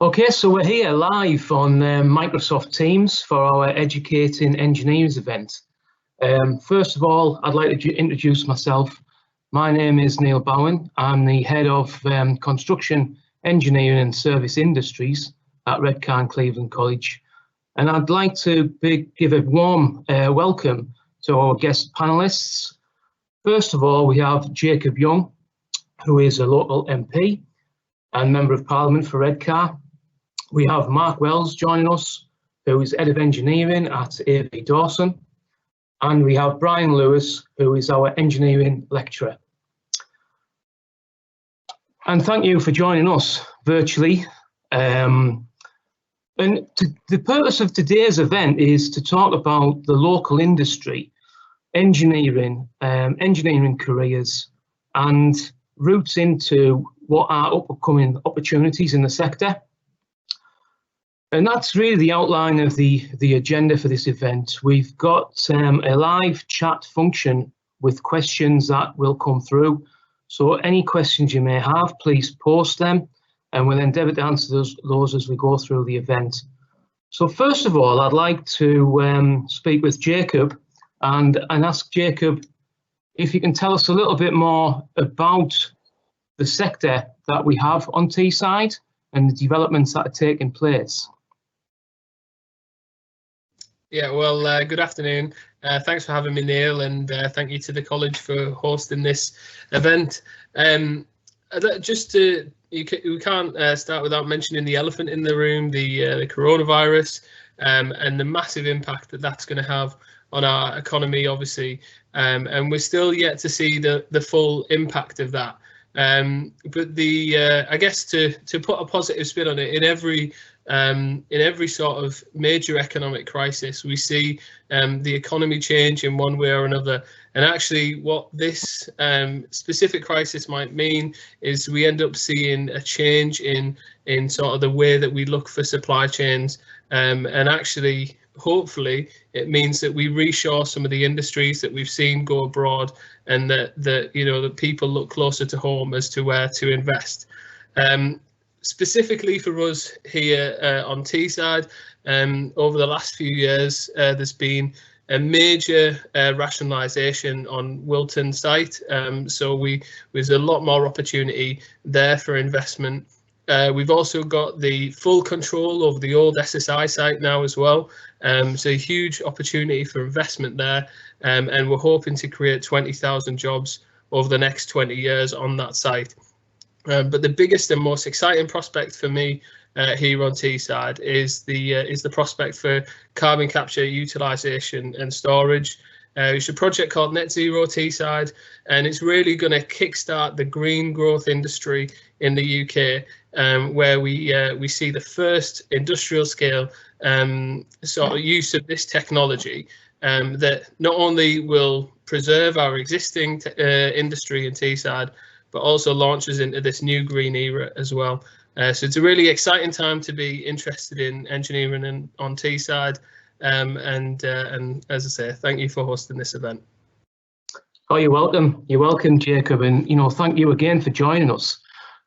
Okay, so we're here live on Microsoft Teams for our Educating Engineers event. First of all, I'd like to introduce myself. My name is Neil Bowen. I'm the Head of Construction Engineering and Service Industries at Redcar Cleveland College. And I'd like to give a warm welcome to our guest panelists. First of all, we have Jacob Young, who is a local MP and Member of Parliament for Redcar. We have Mark Wells joining us, who is Head of Engineering at A.V. Dawson. And we have Brian Lewis, who is our Engineering Lecturer. And thank you for joining us virtually. The purpose of today's event is to talk about the local industry, engineering, engineering careers, and routes into what are upcoming opportunities in the sector. And that's really the outline of the agenda for this event. We've got a live chat function with questions that will come through. So any questions you may have, please post them, and we'll endeavour to answer those as we go through the event. So first of all, I'd like to speak with Jacob and ask Jacob if you can tell us a little bit more about the sector that we have on Teesside and the developments that are taking place. Yeah, well, good afternoon. Thanks for having me, Neil, and thank you to the college for hosting this event. We can't start without mentioning the elephant in the room, the coronavirus, and the massive impact that that's going to have on our economy, obviously, and we're still yet to see the full impact of that. But I guess to put a positive spin on it, in every sort of major economic crisis, we see the economy change in one way or another. And actually, what this specific crisis might mean is we end up seeing a change in sort of the way that we look for supply chains. And actually, hopefully, it means that we reshore some of the industries that we've seen go abroad, and that people look closer to home as to where to invest. Specifically for us here on Teesside, over the last few years, there's been a major rationalisation on Wilton site. So there's a lot more opportunity there for investment. We've also got the full control over the old SSI site now as well. So a huge opportunity for investment there. And we're hoping to create 20,000 jobs over the next 20 years on that site. But the biggest and most exciting prospect for me here on Teesside is the prospect for carbon capture, utilisation and storage. It's a project called Net Zero Teesside, and it's really going to kickstart the green growth industry in the UK, where we see the first industrial scale sort of use of this technology that not only will preserve our existing industry in Teesside, but also launches into this new green era as well. So it's a really exciting time to be interested in engineering on Teesside. And as I say, thank you for hosting this event. Oh, you're welcome. You're welcome, Jacob. And thank you again for joining us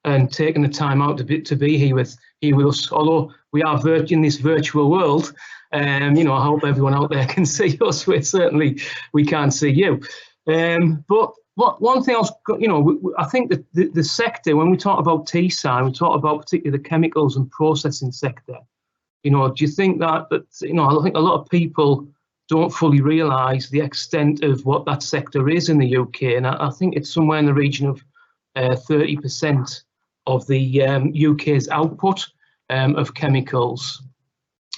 and taking the time out to be here with us. Although we are in this virtual world, I hope everyone out there can see us. We can't see you. But one thing I think that the sector, when we talk about Teesside, we talk about particularly the chemicals and processing sector. Do you think that I think a lot of people don't fully realise the extent of what that sector is in the UK, and I think it's somewhere in the region of 30% of the UK's output of chemicals.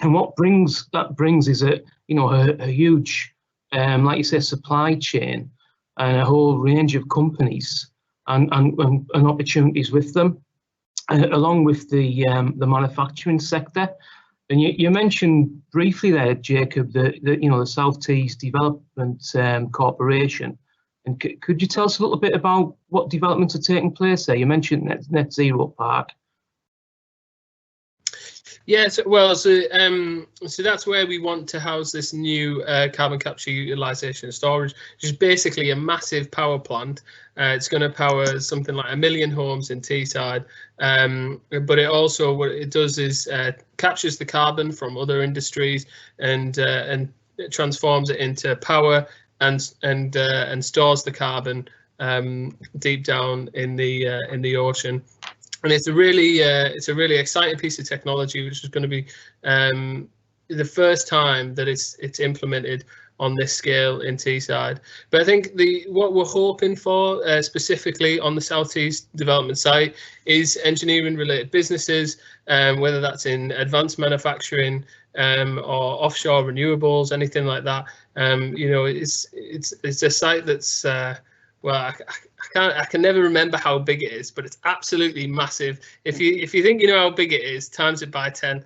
And what that brings is a huge, like you say, supply chain and a whole range of companies and opportunities with them, along with the manufacturing sector. And you mentioned briefly there, Jacob, the South Tees Development Corporation. And could you tell us a little bit about what developments are taking place there? You mentioned Net Zero Park. Yeah, so that's where we want to house this new carbon capture utilization and storage, which is basically a massive power plant. It's going to power something like 1 million homes in Teesside, but it also, what it does is captures the carbon from other industries and it transforms it into power and stores the carbon deep down in the ocean. And it's a really exciting piece of technology, which is going to be the first time that it's implemented on this scale in Teesside. But I think what we're hoping for specifically on the South Tees development site is engineering related businesses, whether that's in advanced manufacturing or offshore renewables, anything like that. You know, it's a site that's well, I can never remember how big it is, but it's absolutely massive. If you think you know how big it is, times it by 10,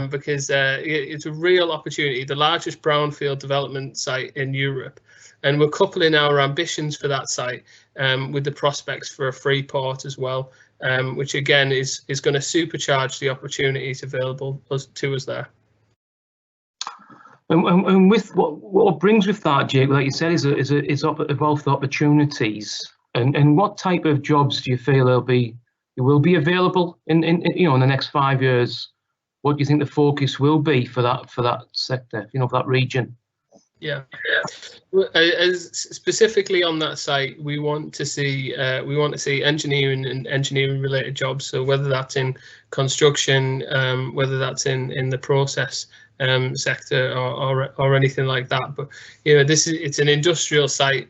because it's a real opportunity, the largest brownfield development site in Europe, and we're coupling our ambitions for that site with the prospects for a free port as well, which again is going to supercharge the opportunities available to us there. And with what brings with that, Jake, like you said, is both opportunities. And what type of jobs do you feel will be available in you know, in the next 5 years? What do you think the focus will be for that sector, you know, for that region? Yeah. As specifically on that site, we want to see engineering and engineering related jobs. So whether that's in construction, whether that's in the process sector or anything like that. But you know, it's an industrial site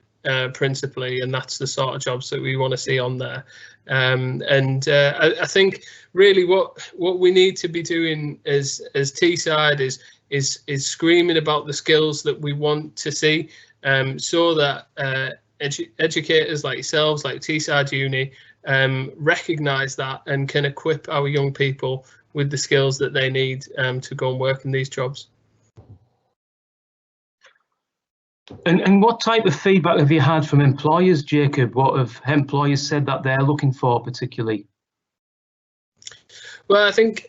principally, and that's the sort of jobs that we want to see on there. I think really what we need to be doing as Teesside is screaming about the skills that we want to see, so that educators like yourselves, like Teesside Uni, recognise that and can equip our young people with the skills that they need to go and work in these jobs. And what type of feedback have you had from employers, Jacob? What have employers said that they're looking for particularly? Well, I think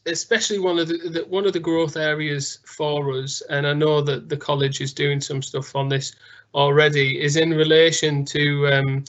especially one of the growth areas for us, and I know that the college is doing some stuff on this already, is in relation to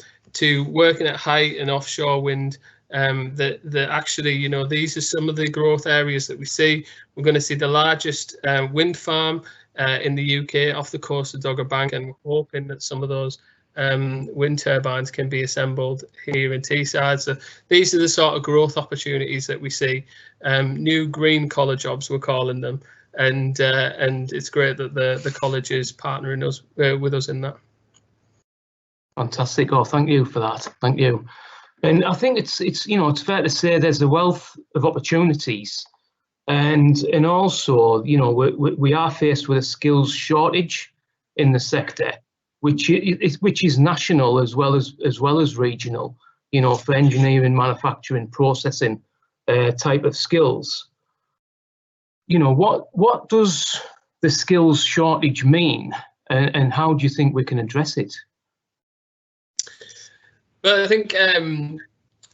working at height and offshore wind. That actually, you know, these are some of the growth areas that we see. We're going to see the largest wind farm in the UK off the coast of Dogger Bank, and we're hoping that some of those wind turbines can be assembled here in Teesside. So these are the sort of growth opportunities that we see. New green collar jobs, we're calling them, and it's great that the college is partnering us with us in that. Fantastic. Oh, thank you for that. Thank you. And I think it's you know, it's fair to say there's a wealth of opportunities, and also, you know, we are faced with a skills shortage in the sector, which is national as well as regional. You know, for engineering, manufacturing, processing type of skills. You know, what does the skills shortage mean, and how do you think we can address it? Well, I think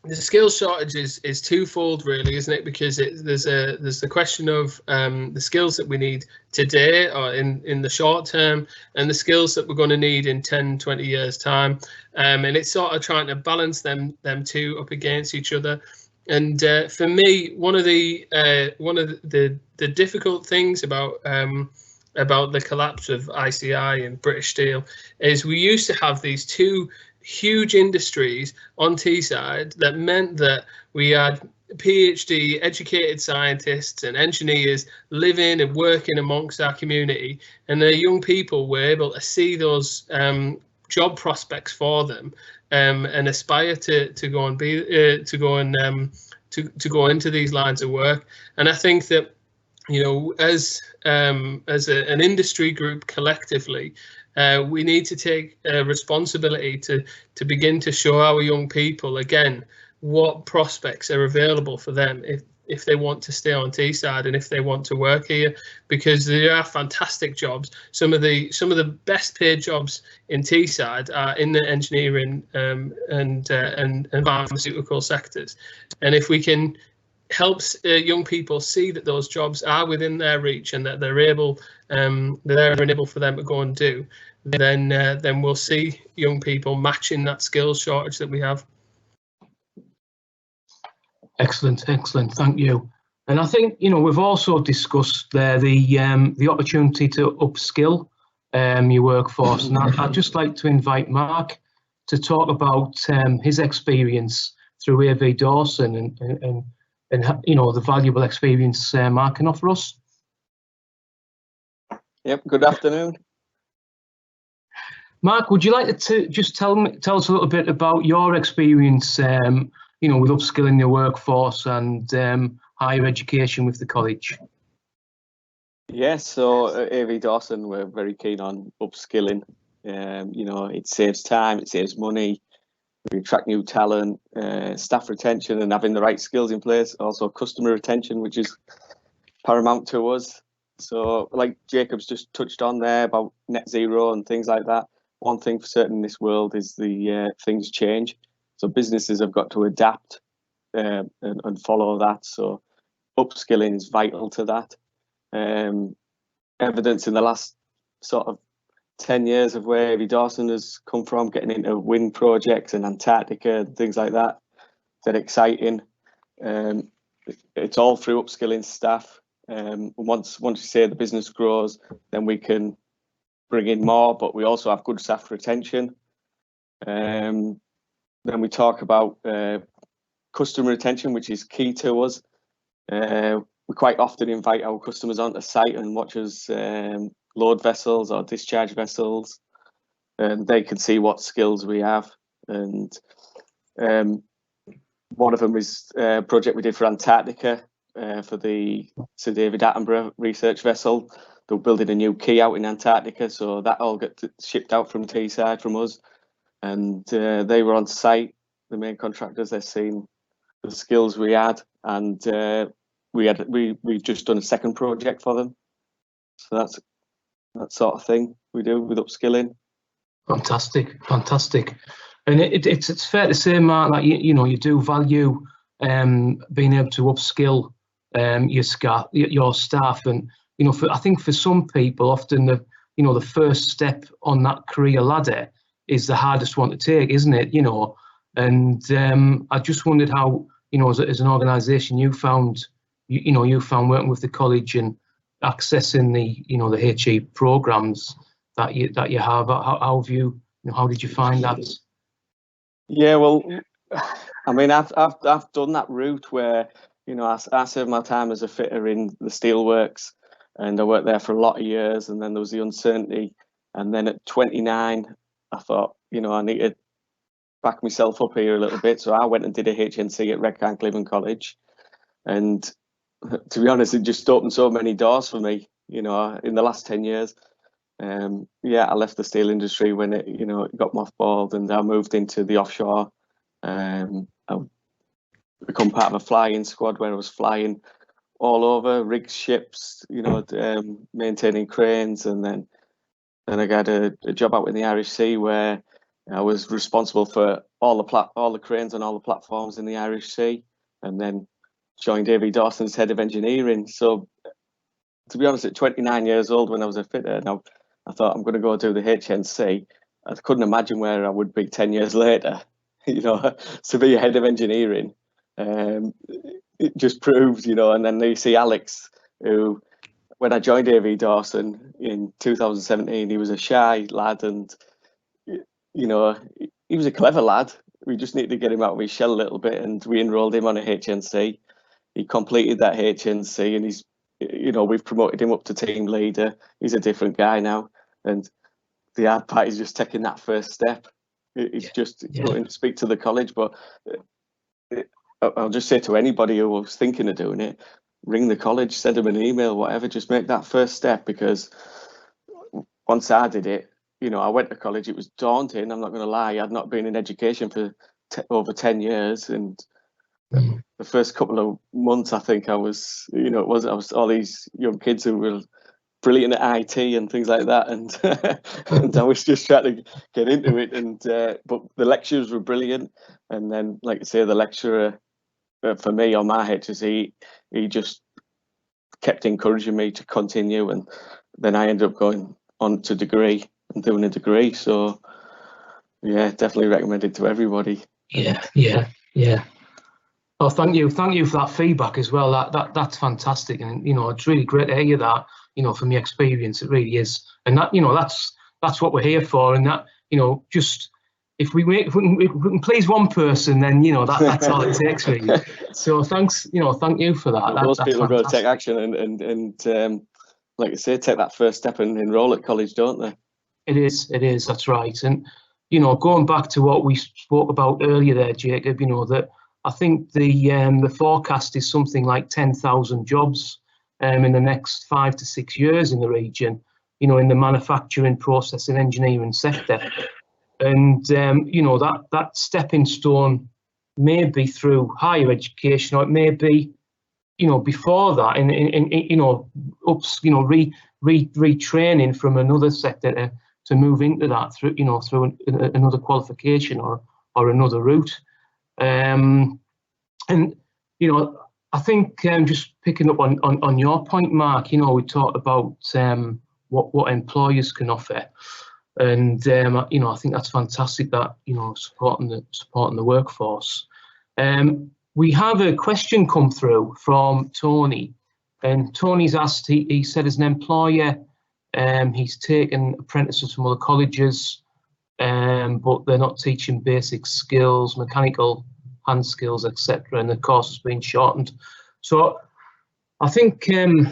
the skills shortage is twofold, really, isn't it? Because there's the question of the skills that we need today or in the short term, and the skills that we're going to need in 10, 20 years time, and it's sort of trying to balance them two up against each other. And for me, one of the difficult things about the collapse of ICI and British Steel is we used to have these two huge industries on Teesside that meant that we had PhD educated scientists and engineers living and working amongst our community, and the young people were able to see those job prospects for them and aspire to go and be to go into these lines of work. And I think that, you know, as an industry group collectively, we need to take responsibility to begin to show our young people again what prospects are available for them if they want to stay on Teesside and if they want to work here, because there are fantastic jobs. Some of the best paid jobs in Teesside are in the engineering and pharmaceutical sectors, and if we can helps young people see that those jobs are within their reach and that they're able, they're able for them to go and do, then we'll see young people matching that skills shortage that we have. Excellent, excellent. Thank you. And I think, you know, we've also discussed there the opportunity to upskill your workforce. And I'd just like to invite Mark to talk about his experience through AV Dawson and you know, the valuable experience Mark can offer us. Yep. Good afternoon. Mark, would you like to just tell us a little bit about your experience, you know, with upskilling your workforce and higher education with the college? Yes, so at AV Dawson, we're very keen on upskilling. You know, it saves time, it saves money, we attract new talent, staff retention and having the right skills in place, also customer retention, which is paramount to us. So like Jacob's just touched on there about net zero and things like that, one thing for certain in this world is the things change. So businesses have got to adapt and follow that. So upskilling is vital to that. Evidence in the last sort of 10 years of where AV Dawson has come from, getting into wind projects and Antarctica and things like that. They're exciting. It's all through upskilling staff. Once you say the business grows, then we can bring in more, but we also have good staff retention. Then we talk about customer retention, which is key to us. We quite often invite our customers onto site and watch us load vessels or discharge vessels, and they can see what skills we have. And one of them is a project we did for Antarctica for the Sir David Attenborough research vessel. They were building a new quay out in Antarctica, so that all got shipped out from Teesside from us. And they were on site, the main contractors. They've seen the skills we had, and we've just done a second project for them. So that's that sort of thing we do with upskilling. Fantastic, fantastic. And it's fair to say, Mark, that you know, you do value being able to upskill your staff, and you know, I think for some people, often the first step on that career ladder is the hardest one to take, isn't it? You know, and I just wondered how, you know, as an organisation, you found working with the college and accessing the HE programs that you have. How have you know, how did you find that? Yeah, well, I mean, I've done that route where, you know, I served my time as a fitter in the steelworks, and I worked there for a lot of years, and then there was the uncertainty, and then at 29, I thought, you know, I need to back myself up here a little bit, so I went and did a HNC at Redcar Cleveland College, and to be honest, it just opened so many doors for me, you know, in the last 10 years. Yeah, I left the steel industry when it got mothballed, and I moved into the offshore. I become part of a flying squad where I was flying all over, rigs, ships, you know, maintaining cranes, and then I got a job out in the Irish Sea where I was responsible for all the cranes on all the platforms in the Irish Sea, and then joined AV Dawson as head of engineering. So, to be honest, at 29 years old, when I was a fitter, now I thought I'm going to go do the HNC. I couldn't imagine where I would be 10 years later. You know, to be a head of engineering, it just proves, you know. And then you see Alex, who, when I joined AV Dawson in 2017, he was a shy lad, and you know, he was a clever lad. We just needed to get him out of his shell a little bit, and we enrolled him on a HNC. He completed that HNC, and he's, you know, we've promoted him up to team leader. He's a different guy now, and the hard part is just taking that first step. It's just going to speak to the college, but I'll just say to anybody who was thinking of doing it, ring the college, send them an email, whatever. Just make that first step, because once I did it, you know, I went to college. It was daunting. I'm not going to lie. I'd not been in education for over 10 years, and the first couple of months, I think I was, you know, I was all these young kids who were brilliant at IT and things like that, and I was just trying to get into it, and but the lectures were brilliant, and then, like I say, the lecturer for me on my HSE, he just kept encouraging me to continue, and then I ended up going on to degree and doing a degree. So yeah, definitely recommended to everybody. Yeah. Oh, thank you for that feedback as well. That's fantastic, and it's really great to hear that. From your experience, it really is, and that that's what we're here for. And that just if we can please one person, then that's all it takes, really. So thanks, thank you for that. Most people are going to take action and like I say, take that first step and enroll at college, don't they? It is. That's right. And going back to what we spoke about earlier there, Jacob, that I think the forecast is something like 10,000 jobs in the next 5 to 6 years in the region, in the manufacturing, processing, engineering sector. And that stepping stone may be through higher education, or it may be before that retraining from another sector to move into that through another qualification or another route. And I think just picking up on your point, Mark, we talked about what employers can offer, and I think that's fantastic that supporting the workforce. We have a question come through from Tony, and Tony's asked. He said, as an employer, he's taken apprentices from other colleges, but they're not teaching basic skills, mechanical hand skills, etc., and the course has been shortened. So I think I'm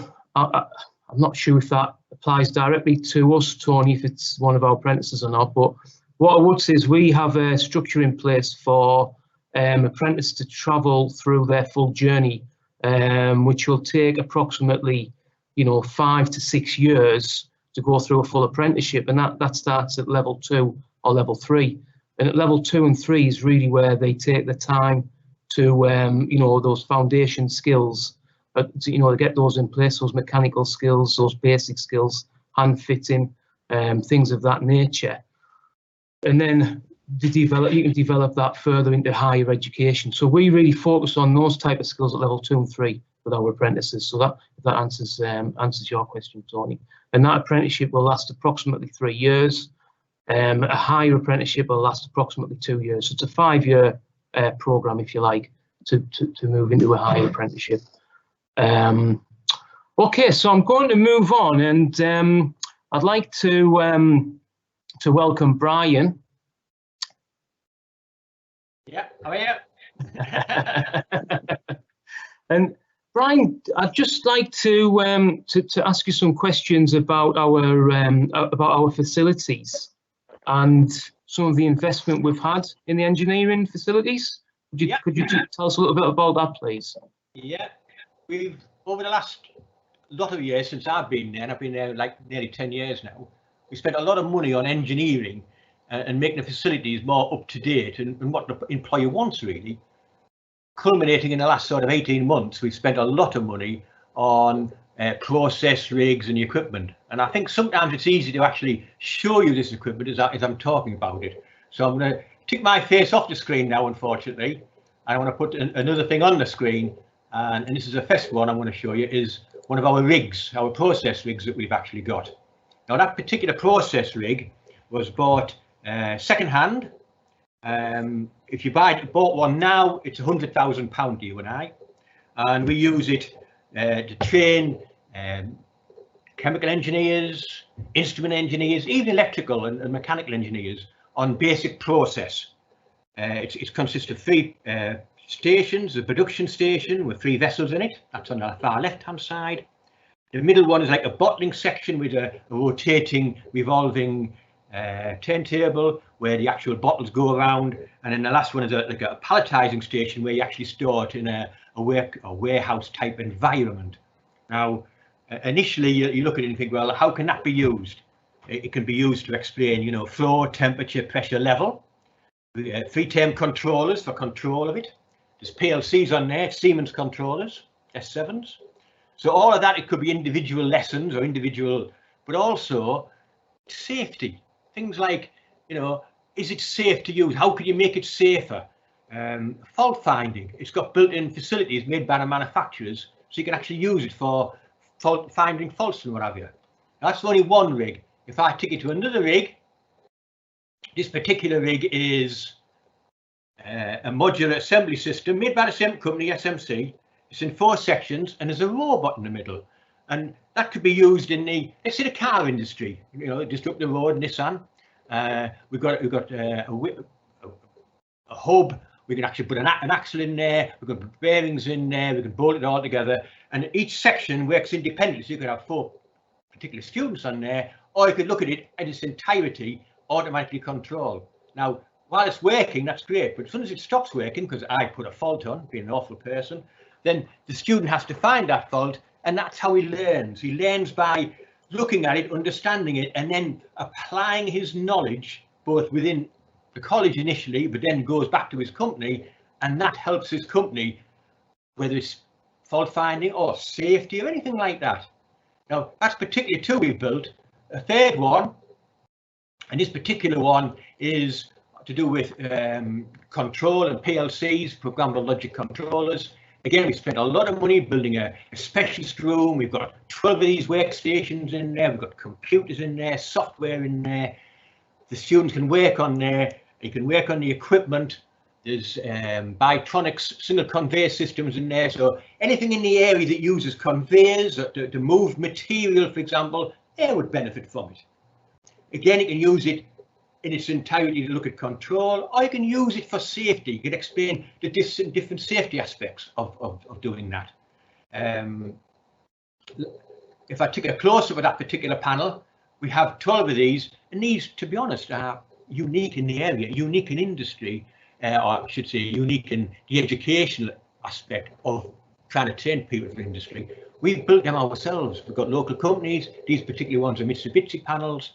not sure if that applies directly to us, Tony, if it's one of our apprentices or not, but what I would say is we have a structure in place for apprentices to travel through their full journey, which will take approximately 5 to 6 years to go through a full apprenticeship, and that starts at level 2 or level 3. And at level 2 and 3 is really where they take the time to those foundation skills, to get those in place, those mechanical skills, those basic skills, hand fitting, things of that nature. And then you can develop that further into higher education. So we really focus on those type of skills at level 2 and 3 with our apprentices. So that answers your question, Tony. And that apprenticeship will last approximately 3 years. A higher apprenticeship will last approximately 2 years. So it's a 5-year program, if you like, to move into a higher apprenticeship. Okay, so I'm going to move on, and I'd like to welcome Brian. Yeah, how are you? And Brian, I'd just like to ask you some questions about our facilities and some of the investment we've had in the engineering facilities. Could you tell us a little bit about that, please? Yeah, we've over the last lot of years since I've been there, and I've been there like nearly 10 years now, we spent a lot of money on engineering and making the facilities more up to date and what the employer wants, really. Culminating in the last sort of 18 months, we've spent a lot of money on process rigs and equipment. And I think sometimes it's easy to actually show you this equipment as I'm talking about it. So I'm going to take my face off the screen now, unfortunately. And I want to put another thing on the screen. And this is the first one I'm going to show you, is one of our rigs, our process rigs that we've actually got. Now that particular process rig was bought second-hand. If you bought one now, it's £100,000 to you and I, and we use it to train chemical engineers, instrument engineers, even electrical and mechanical engineers on basic process. It consists of 3 stations: the production station with 3 vessels in it, that's on the far left-hand side. The middle one is like a bottling section with a rotating, revolving turntable where the actual bottles go around, and then the last one is like a palletizing station where you actually store it in a warehouse type environment. Now, initially you look at it and think, well, how can that be used? It can be used to explain, flow, temperature, pressure, level. 3-term controllers for control of it. There's PLCs on there, Siemens controllers, S7s. So all of that, it could be individual lessons or individual, but also safety. Things like, is it safe to use? How could you make it safer? Fault finding. It's got built-in facilities made by the manufacturers, so you can actually use it for finding faults and what have you. That's only one rig. If I take it to another rig, this particular rig is a modular assembly system made by the same company, SMC. It's in 4 sections and there's a robot in the middle. And that could be used in the, let's say, the car industry, you know, just up the road, Nissan. We've got a hub. We can actually put an axle in there. We've got bearings in there. We can bolt it all together. And each section works independently. So you could have 4 particular students on there, or you could look at it in its entirety, automatically control. Now, while it's working, that's great. But as soon as it stops working, because I put a fault on, being an awful person, then the student has to find that fault. And that's how he learns. He learns by looking at it, understanding it, and then applying his knowledge both within the college initially, but then goes back to his company, and that helps his company, whether it's fault finding or safety or anything like that. Now, that's particularly 2 we've built. A third one, and this particular one is to do with control and PLCs, programmable logic controllers. Again, we spent a lot of money building a specialist room. We've got 12 of these workstations in there. We've got computers in there, software in there. The students can work on there. You can work on the equipment. There's Bitronics single conveyor systems in there. So anything in the area that uses conveyors to move material, for example, they would benefit from it. Again, you can use it in its entirety to look at control, or you can use it for safety. You can explain the different safety aspects of doing that. If I take a close-up of that particular panel, we have 12 of these, and these, to be honest, are unique in the area, unique in industry, or I should say unique in the educational aspect of trying to train people for industry. We've built them ourselves. We've got local companies. These particular ones are Mitsubishi panels.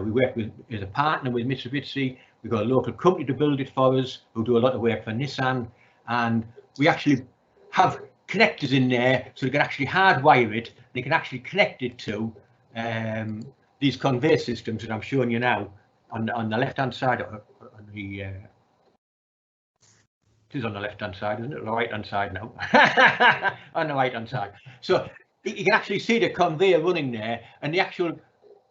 We work with as a partner with Mitsubishi. We've got a local company to build it for us, who do a lot of work for Nissan, and we actually have connectors in there so we can actually hardwire it. They can actually connect it to these conveyor systems that I'm showing you now on the left-hand side. It is on the left-hand side, isn't it? The right-hand side now. On the right-hand side. So you can actually see the conveyor running there, and the actual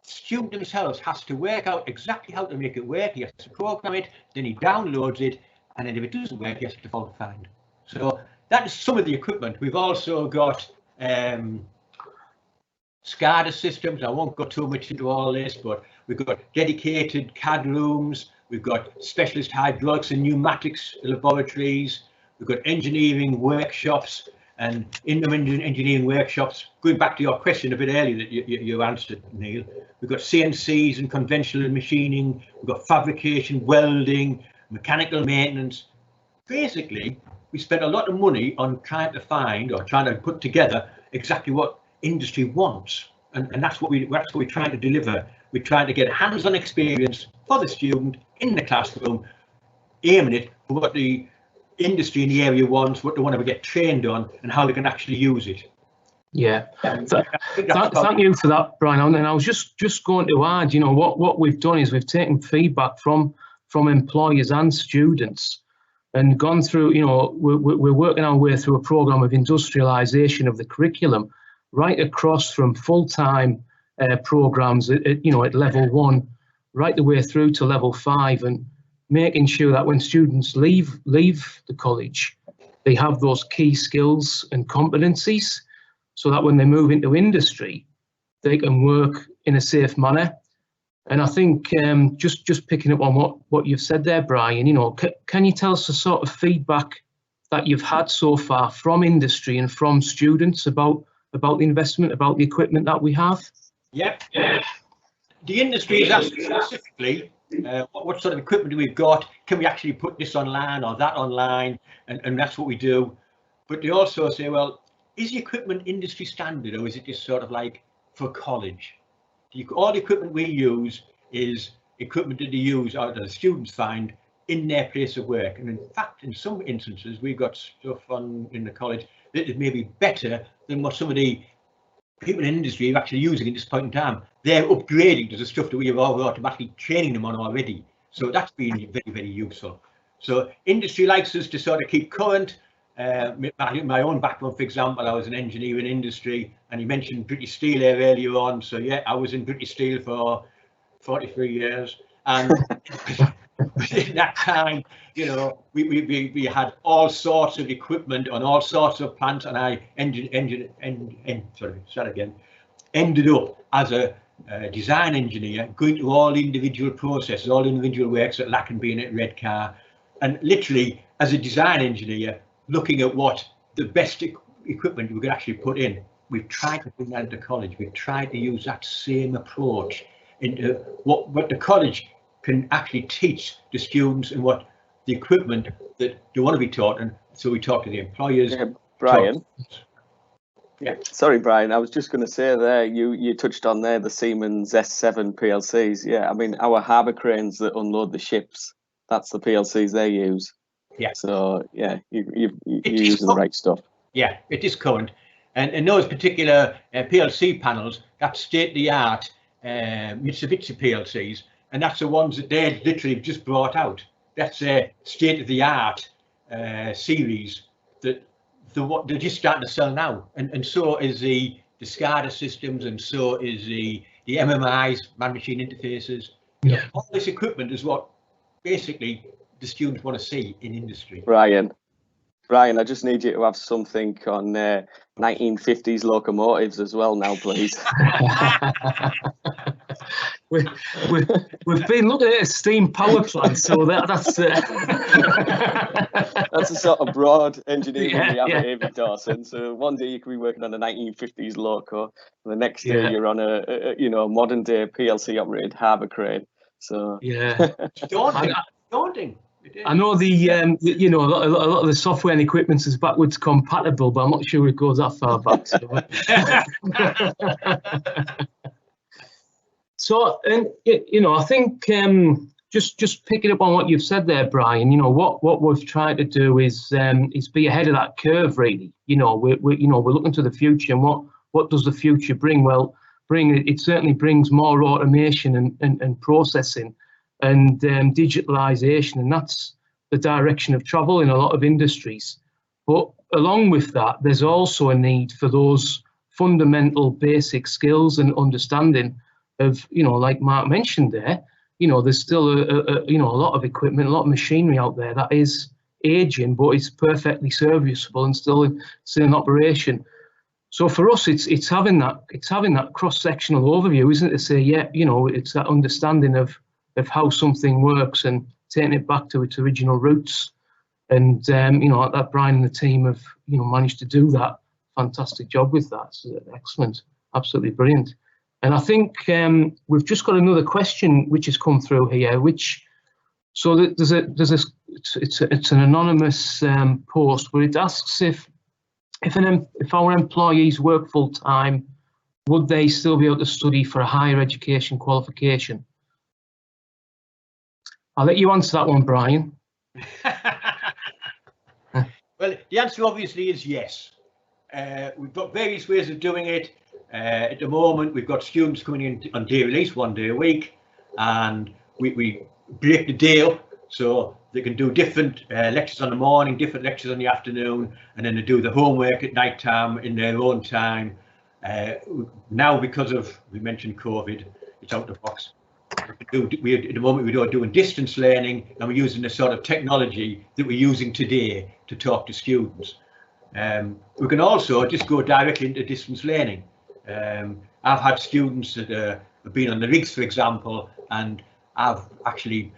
student themselves has to work out exactly how to make it work. He has to program it, then he downloads it, and then if it doesn't work, he has to fault find. So that is some of the equipment. We've also got SCADA systems. I won't go too much into all this, but we've got dedicated CAD rooms. We've got specialist hydraulics and pneumatics laboratories. We've got engineering workshops. And in the engineering workshops, going back to your question a bit earlier that you answered, Neil, we've got CNCs and conventional machining, we've got fabrication, welding, mechanical maintenance. Basically, we spent a lot of money on trying to find or trying to put together exactly what industry wants. And that's what we're trying to deliver. We're trying to get hands-on experience for the student in the classroom, aiming it for what the industry in the area wants, what they want to get trained on, and how they can actually use it. Yeah, thank you for that, Brian. And I was just going to add, you know, what we've done is we've taken feedback from employers and students and gone through, you know, we're working our way through a program of industrialization of the curriculum right across from full-time programs at level 1 right the way through to level 5, and making sure that when students leave the college, they have those key skills and competencies so that when they move into industry, they can work in a safe manner. And I think just picking up on what you've said there, Brian, you know, can you tell us the sort of feedback that you've had so far from industry and from students about the investment, about the equipment that we have? Yep. The industry is asked specifically, what sort of equipment we've got, can we actually put this online or that online, and that's what we do. But they also say, well, is the equipment industry standard, or is it just sort of like for college? All the equipment we use is equipment that they use or that the students find in their place of work. And in fact, in some instances, we've got stuff in the college that is maybe better than what some of the people in industry are actually using at this point in time. They're upgrading to the stuff that we have automatically training them on already. So that's been very, very useful. So industry likes us to sort of keep current. My own background, for example, I was an engineer in industry, and you mentioned British Steel there earlier on. So yeah, I was in British Steel for 43 years, and within that time, you know, we had all sorts of equipment on all sorts of plants, and I ended up as a design engineer, going to all individual processes, all individual works at Lack and being at Redcar, and literally as a design engineer, looking at what the best equipment we could actually put in. We've tried to bring that into college. We've tried to use that same approach into what the college can actually teach the students and what the equipment that they want to be taught. And so we talk to the employers. Yeah, Brian. Yeah. Sorry, Brian. I was just going to say there, you touched on there the Siemens S7 PLCs. Yeah, I mean, our harbour cranes that unload the ships, that's the PLCs they use. Yeah. So yeah, you're using the right stuff. Yeah, it is current, and in those particular PLC panels, that's state-of-the-art Mitsubishi PLCs, and that's the ones that they literally just brought out. That's a state-of-the-art series that they're just starting to sell now, and so is the SCADA systems, and so is the MMIs, man-machine interfaces. Yeah. All this equipment is what basically the students want to see in industry. Brian, I just need you to have something on 1950s locomotives as well now, please. We've been looking at a steam power plant, so that's that's a sort of broad engineering we have at Avon Dawson. So one day you could be working on a 1950s loco, and the next day you're on a modern day PLC operated harbour crane. So yeah, daunting. I know a lot of the software and equipment is backwards compatible, but I'm not sure it goes that far back. So, and I think just picking up on what you've said there, Brian. What we've tried to do is be ahead of that curve. Really, we're looking to the future, and what does the future bring? Well, it certainly brings more automation and processing and digitalization, and that's the direction of travel in a lot of industries. But along with that, there's also a need for those fundamental basic skills and understanding of, like Mark mentioned there, there's still a lot of equipment, a lot of machinery out there that is aging, but it's perfectly serviceable and still in operation. So for us, it's having that cross-sectional overview, isn't it? To say, it's that understanding of how something works and taking it back to its original roots. And that Brian and the team have managed to do that fantastic job with that. So excellent, absolutely brilliant. And I think we've just got another question which has come through here. It's an anonymous post, but it asks if our employees work full time, would they still be able to study for a higher education qualification? I'll let you answer that one, Brian. Well, the answer obviously is yes. We've got various ways of doing it. At the moment, we've got students coming in on day release, 1 day a week, and we break the day up so they can do different lectures on the morning, different lectures on the afternoon, and then they do the homework at night time in their own time. Now, because of, we mentioned COVID, it's out of the box. At the moment we're doing distance learning, and we're using the sort of technology that we're using today to talk to students. We can also just go directly into distance learning. I've had students that have been on the rigs, for example, and I've actually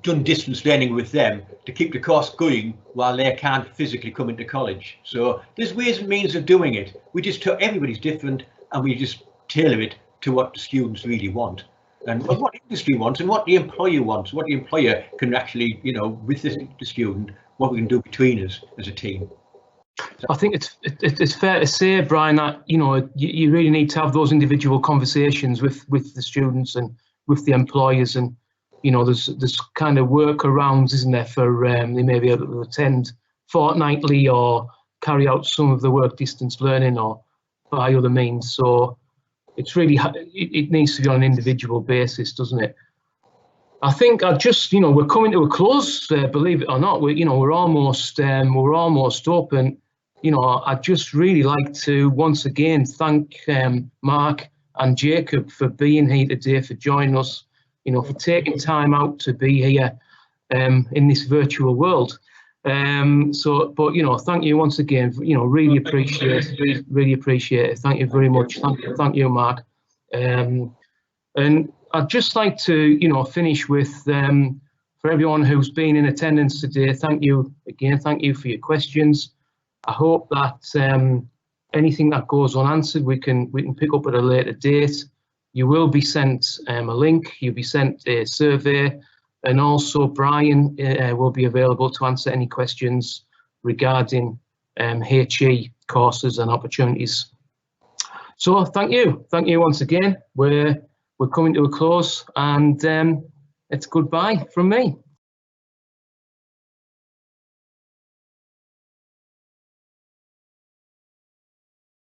done distance learning with them to keep the course going while they can't physically come into college. So there's ways and means of doing it. Everybody's different, and we just tailor it to what the students really want, and what industry wants, and what the employer wants, what the employer can actually, with the student, what we can do between us as a team. I think it's fair to say, Brian, that you really need to have those individual conversations with the students and with the employers, and there's kind of workarounds, isn't there, for they may be able to attend fortnightly or carry out some of the work distance learning or by other means. So it's really, it needs to be on an individual basis, doesn't it? I think I just, we're coming to a close. Believe it or not, we're almost open. I'd just really like to once again thank Mark and Jacob for being here today, for joining us. For taking time out to be here in this virtual world. But thank you once again. Really appreciate it. Thank you very much. Thank you, Mark. And I'd just like to, finish with, for everyone who's been in attendance today, thank you again. Thank you for your questions. I hope that anything that goes unanswered, we can pick up at a later date. You will be sent a link. You'll be sent a survey, and also Brian will be available to answer any questions regarding HE courses and opportunities. So thank you once again. We're coming to a close, and it's goodbye from me.